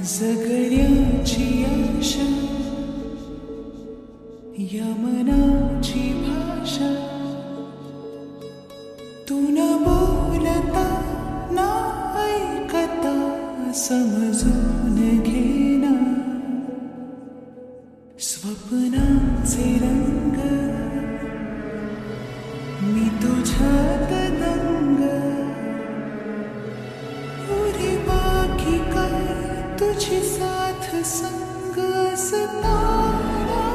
जगण्याची आशा या मनाची भाषा तू न बोलता ना ऐकता समजून घेना स्वप्नांचे रंग मी तुझ्यात दंग उरे बाकी काय तुझी साथ संग सताना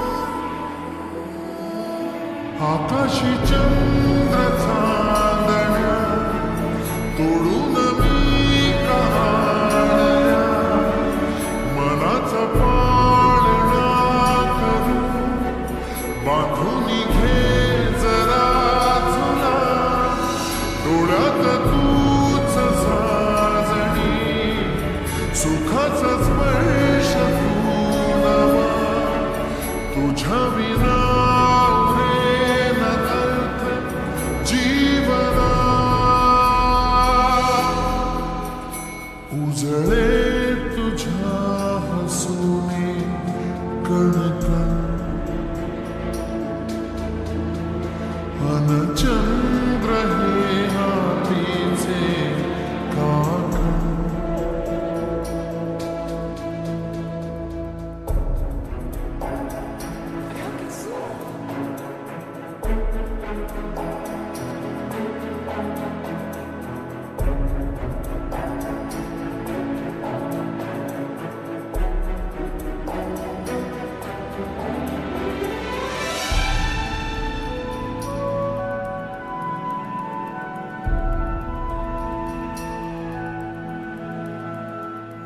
आकाशी चंद्र चांदण्या तोडून मी कहाण्या मनाचा पाळणा करू बांधून घे जरा तुला डोळ्यात तूच साजणी सुखाचा स्पर्श तू नवा तुझ्या विना उजळे तुझ्या हसूने कणकण अन चंद्र हे हातीचे काकण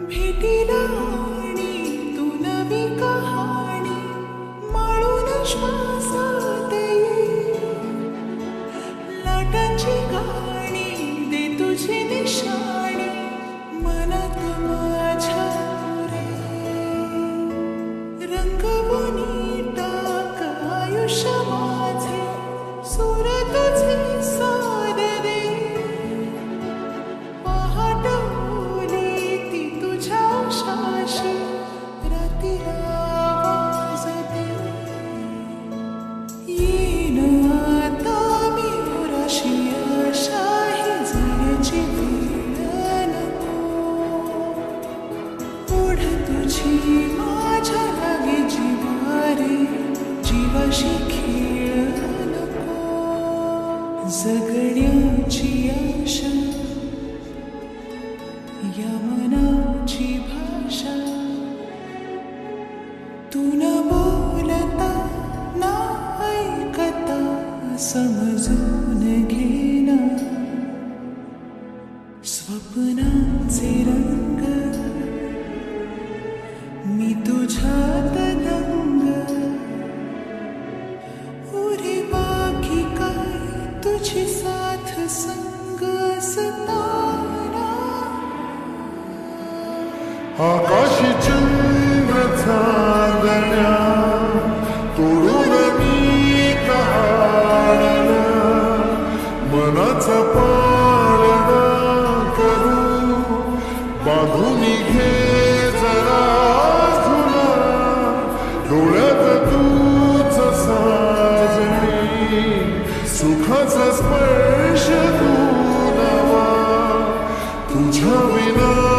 भेटीला आणि तू नवी कहाणी माळून श्वासात ये लाटांची गाणी दे तुझी निशाणी मनात माझ्या रे रंगवून टाक आयुष्य माझे सूर तुझे सार दे शाशी रातीला वाजते येईन आता मी उराशी आशा ही जगण्याची वेळ नको ओढ तुझी माझ्या लागे जिवारे जीवाशी खेळ नको जगण्याची आशा या मनाची भाषा तू न बोलता ना ऐकता समजून घेना स्वप्नांचे रंग मी तुझ्यात दंग उरे बाकी काय तुझी साथ संग सताना आकाशी चंद्र चांदण्या तोडून मी कहाण्या मनाचा पाळणा करू बांधून घे जरा तुला डोळ्यात तूच साजणी सुखाचा स्पर्श तू नवा तुझ्या विना